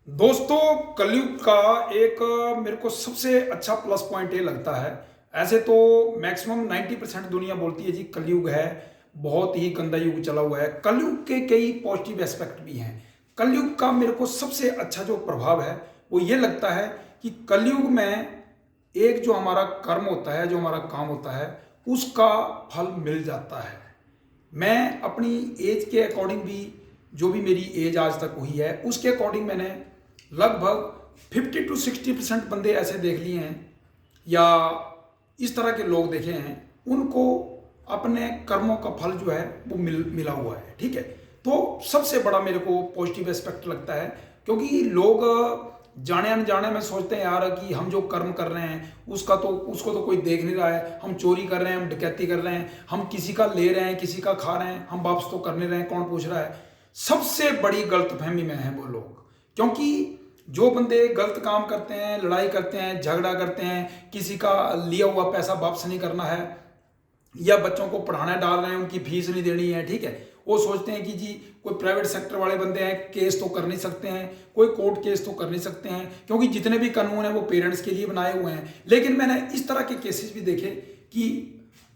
दोस्तों, कलयुग का एक मेरे को सबसे अच्छा प्लस पॉइंट ये लगता है। ऐसे तो मैक्सिमम 90% दुनिया बोलती है जी कलयुग है, बहुत ही गंदा युग चला हुआ है। कलयुग के कई पॉजिटिव एस्पेक्ट भी हैं। कलयुग का मेरे को सबसे अच्छा जो प्रभाव है वो ये लगता है कि कलयुग में एक जो हमारा कर्म होता है, जो हमारा काम होता है, उसका फल मिल जाता है। मैं अपनी एज के अकॉर्डिंग भी, जो भी मेरी एज आज तक हुई है उसके अकॉर्डिंग मैंने लगभग 50 to 60% बंदे ऐसे देख लिए हैं या इस तरह के लोग देखे हैं, उनको अपने कर्मों का फल जो है वो मिला हुआ है। ठीक है, तो सबसे बड़ा मेरे को पॉजिटिव एस्पेक्ट लगता है, क्योंकि लोग जाने अनजाने में सोचते हैं यार कि हम जो कर्म कर रहे हैं उसको तो कोई देख नहीं रहा है, हम चोरी कर रहे हैं, हम डकैती कर रहे हैं, हम किसी का ले रहे हैं, किसी का खा रहे हैं, हम वापस तो कर नहीं रहे हैं, कौन पूछ रहा है। सबसे बड़ी गलतफहमी में है वो लोग, क्योंकि जो बंदे गलत काम करते हैं, लड़ाई करते हैं, झगड़ा करते हैं, किसी का लिया हुआ पैसा वापस नहीं करना है, या बच्चों को पढ़ाने डाल रहे हैं, उनकी फीस नहीं देनी है, ठीक है, वो सोचते हैं कि जी कोई प्राइवेट सेक्टर वाले बंदे हैं, केस तो कर नहीं सकते हैं, कोई कोर्ट केस तो कर नहीं सकते हैं, क्योंकि जितने भी कानून हैं वो पेरेंट्स के लिए बनाए हुए हैं। लेकिन मैंने इस तरह के केसेस भी देखे कि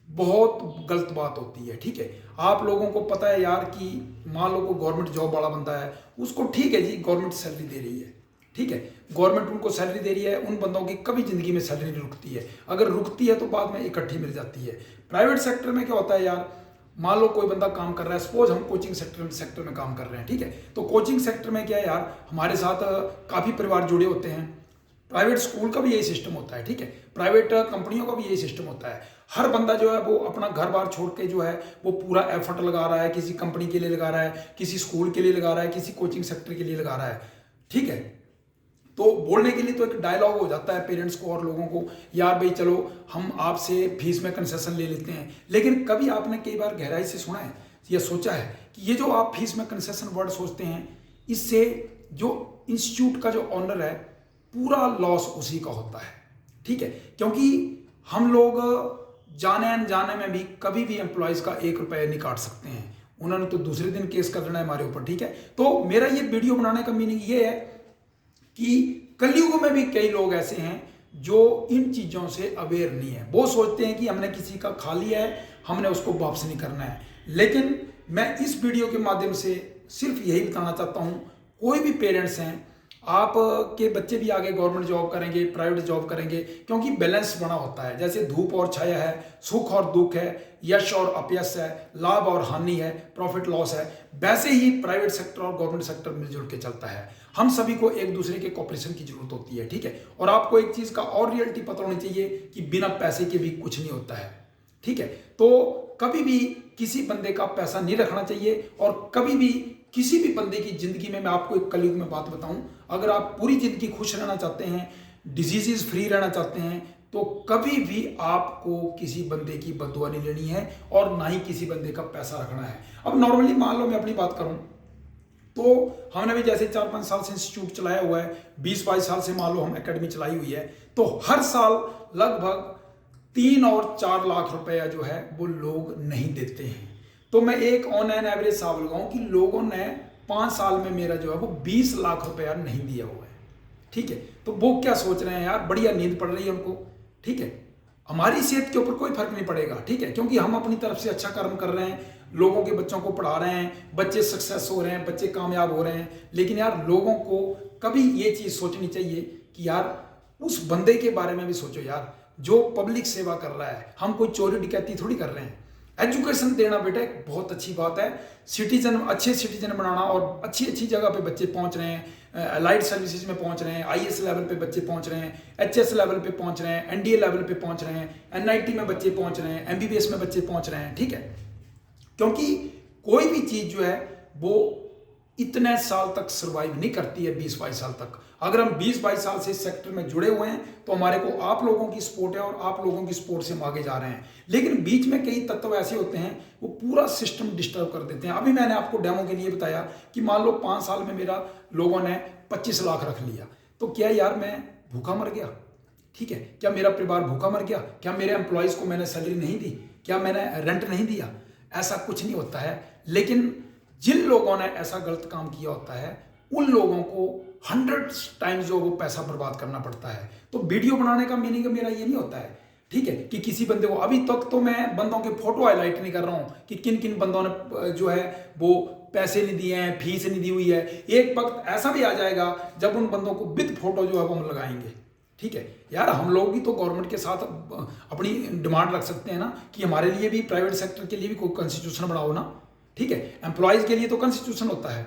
बहुत गलत बात होती है। ठीक है, आप लोगों को पता है यार कि मान लो कोई गवर्नमेंट जॉब वाला बंदा है, उसको ठीक है जी गवर्नमेंट सैलरी दे रही है, ठीक है, गवर्नमेंट उनको सैलरी दे रही है, उन बंदों की कभी जिंदगी में सैलरी नहीं रुकती है, अगर रुकती है तो बाद में इकट्ठी मिल जाती है। प्राइवेट सेक्टर में क्या होता है यार, मान लो कोई बंदा काम कर रहा है, सपोज हम कोचिंग सेक्टर में काम कर रहे हैं, ठीक है, तो कोचिंग सेक्टर में क्या है यार, हमारे साथ काफ़ी परिवार जुड़े होते हैं। प्राइवेट स्कूल का भी यही सिस्टम होता है, ठीक है, प्राइवेट कंपनियों का भी यही सिस्टम होता है। हर बंदा जो है वो अपना घर बार छोड़ के जो है वो पूरा एफर्ट लगा रहा है, किसी कंपनी के लिए लगा रहा है, किसी स्कूल के लिए लगा रहा है, किसी कोचिंग सेक्टर के लिए लगा रहा है। ठीक है, तो बोलने के लिए तो एक डायलॉग हो जाता है पेरेंट्स को और लोगों को, यार भाई चलो हम आपसे फीस में कंसेशन ले लेते हैं। लेकिन कभी आपने कई बार गहराई से सुना है या सोचा है कि ये जो आप फीस में कंसेशन वर्ड सोचते हैं, इससे जो इंस्टीट्यूट का जो ऑनर है पूरा लॉस उसी का होता है। ठीक है, क्योंकि हम लोग जाने अनजाने में भी कभी भी एम्प्लॉयज का 1 रुपया नहीं काट सकते हैं, उन्होंने तो दूसरे दिन केस कर देना है हमारे ऊपर। ठीक है, तो मेरा ये वीडियो बनाने का मीनिंग ये है कि कलयुग में भी कई लोग ऐसे हैं जो इन चीज़ों से अवेयर नहीं है। वो सोचते हैं कि हमने किसी का खा लिया है, हमने उसको वापस नहीं करना है। लेकिन मैं इस वीडियो के माध्यम से सिर्फ यही बताना चाहता हूँ, कोई भी पेरेंट्स हैं, आप के बच्चे भी आगे गवर्नमेंट जॉब करेंगे, प्राइवेट जॉब करेंगे, क्योंकि बैलेंस बना होता है। जैसे धूप और छाया है, सुख और दुख है, यश और अपयश है, लाभ और हानि है, प्रॉफिट लॉस है, वैसे ही प्राइवेट सेक्टर और गवर्नमेंट सेक्टर मिलजुल के चलता है। हम सभी को एक दूसरे के कॉपरेशन की जरूरत होती है। ठीक है, और आपको एक चीज का और रियलिटी पता होनी चाहिए कि बिना पैसे के भी कुछ नहीं होता है। ठीक है, तो कभी भी किसी बंदे का पैसा नहीं रखना चाहिए, और कभी भी किसी भी बंदे की जिंदगी में, मैं आपको एक कलयुग में बात बताऊं, अगर आप पूरी जिंदगी खुश रहना चाहते हैं, डिजीजेस फ्री रहना चाहते हैं, तो कभी भी आपको किसी बंदे की बददुआ नहीं लेनी है और ना ही किसी बंदे का पैसा रखना है। अब नॉर्मली मान लो मैं अपनी बात करूं, तो हमने भी जैसे 4-5 साल से इंस्टीट्यूट चलाया हुआ है, 20-22 साल से मान लो हम एकेडमी चलाई हुई है, तो हर साल लगभग 3 और 4 लाख रुपया जो है वो लोग नहीं देते हैं। तो मैं एक ऑनलाइन एवरेज हिसाब लगाऊं कि लोगों ने 5 साल में मेरा जो है वो 20 लाख रुपया नहीं दिया हुआ है। ठीक है, तो वो क्या सोच रहे हैं यार, बढ़िया नींद पड़ रही है उनको। ठीक है, हमारी सेहत के ऊपर कोई फर्क नहीं पड़ेगा। ठीक है, क्योंकि हम अपनी तरफ से अच्छा कर्म कर रहे हैं, लोगों के बच्चों को पढ़ा रहे हैं, बच्चे सक्सेस हो रहे हैं, बच्चे कामयाब हो रहे हैं। लेकिन यार लोगों को कभी ये चीज़ सोचनी चाहिए कि यार उस बंदे के बारे में भी सोचो यार, जो पब्लिक सेवा कर रहा है। हम कोई चोरी डकैती थोड़ी कर रहे हैं। एजुकेशन देना बेटा एक बहुत अच्छी बात है, सिटीजन, अच्छे सिटीजन बनाना, और अच्छी अच्छी जगह पे बच्चे पहुंच रहे हैं, अलाइड सर्विसेज में पहुंच रहे हैं, आईएएस लेवल पे बच्चे पहुंच रहे हैं, एचएस लेवल पे पहुंच रहे हैं, एनडीए लेवल पे पहुंच रहे हैं, एनआईटी में बच्चे पहुंच रहे हैं, एमबीबीएस में बच्चे पहुंच रहे हैं। ठीक है, क्योंकि कोई भी चीज जो है वो इतने साल तक सर्वाइव नहीं करती है, 20-22 साल तक। अगर हम 20-22 साल से इस सेक्टर में जुड़े हुए हैं तो हमारे को आप लोगों की सपोर्ट है, और आप लोगों की सपोर्ट से हम आगे जा रहे हैं। लेकिन बीच में कई तत्व ऐसे होते हैं वो पूरा सिस्टम डिस्टर्ब कर देते हैं। अभी मैंने आपको डेमो के लिए बताया कि मान लो 5 साल में मेरा लोगों ने 25 लाख रख लिया, तो क्या यार मैं भूखा मर गया? ठीक है, क्या मेरा परिवार भूखा मर गया? क्या मेरे एम्प्लॉयज को मैंने सैलरी नहीं दी? क्या मैंने रेंट नहीं दिया? ऐसा कुछ नहीं होता है। लेकिन जिन लोगों ने ऐसा गलत काम किया होता है उन लोगों को 100 टाइम्स जो वो पैसा बर्बाद करना पड़ता है। तो वीडियो बनाने का मीनिंग मेरा ये नहीं होता है, ठीक है, कि किसी बंदे को, अभी तक तो मैं बंदों के फोटो हाईलाइट नहीं कर रहा हूं कि किन किन बंदों ने जो है वो पैसे नहीं दिए हैं, फीस नहीं दी हुई है। एक वक्त ऐसा भी आ जाएगा जब उन बंदों को विद फोटो जो है वो हम लगाएंगे, ठीक है। यार हम लोग भी तो गवर्नमेंट के साथ अपनी डिमांड रख सकते हैं ना कि हमारे लिए भी, प्राइवेट सेक्टर के लिए भी कोई कॉन्स्टिट्यूशन बनाओ ना, ठीक है। एम्प्लॉयज के लिए तो कॉन्स्टिट्यूशन होता है,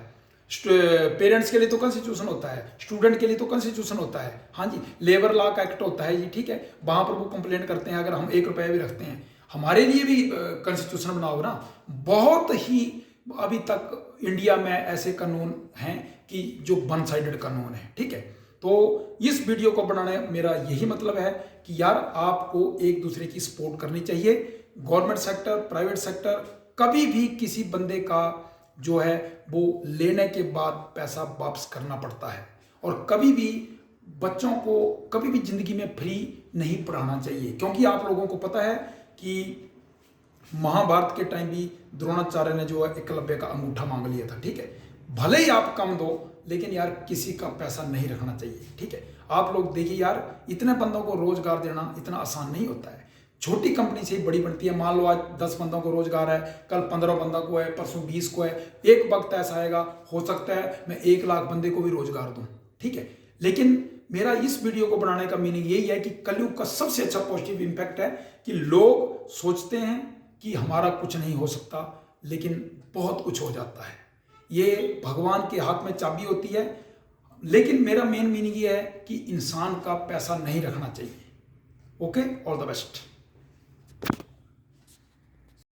पेरेंट्स के लिए तो कॉन्स्टिट्यूशन होता है, स्टूडेंट के लिए तो कॉन्स्टिट्यूशन होता है, हाँ जी, लेबर लॉ का एक्ट होता है जी, ठीक है। वहां पर वो कंप्लेंट करते हैं अगर हम 1 रुपया भी रखते हैं, हमारे लिए भी कॉन्स्टिट्यूशन बनाओ ना। बहुत ही अभी तक इंडिया में ऐसे कानून हैं कि जो वन साइडेड कानून है, ठीक है। तो इस वीडियो को बनाने मेरा यही मतलब है कि यार आपको एक दूसरे की सपोर्ट करनी चाहिए। गवर्नमेंट सेक्टर, प्राइवेट सेक्टर, कभी भी किसी बंदे का जो है वो लेने के बाद पैसा वापस करना पड़ता है, और कभी भी बच्चों को कभी भी जिंदगी में फ्री नहीं पढ़ाना चाहिए। क्योंकि आप लोगों को पता है कि महाभारत के टाइम भी द्रोणाचार्य ने जो है एकलव्य का अंगूठा मांग लिया था, ठीक है। भले ही आप कम दो, लेकिन यार किसी का पैसा नहीं रखना चाहिए, ठीक है। आप लोग देखिए यार, इतने बंदों को रोजगार देना इतना आसान नहीं होता है। छोटी कंपनी से ही बड़ी बनती है। मान लो आज 10 बंदों को रोजगार है, कल 15 बंदों को है, परसों 20 को है। एक वक्त ऐसा आएगा, हो सकता है मैं 1 लाख बंदे को भी रोजगार दूं, ठीक है। लेकिन मेरा इस वीडियो को बनाने का मीनिंग यही है कि कलयुग का सबसे अच्छा पॉजिटिव इंपैक्ट है कि लोग सोचते हैं कि हमारा कुछ नहीं हो सकता, लेकिन बहुत कुछ हो जाता है। ये भगवान के हाथ में चाबी होती है। लेकिन मेरा मेन मीनिंग ये है कि इंसान का पैसा नहीं रखना चाहिए। Okay, all the best.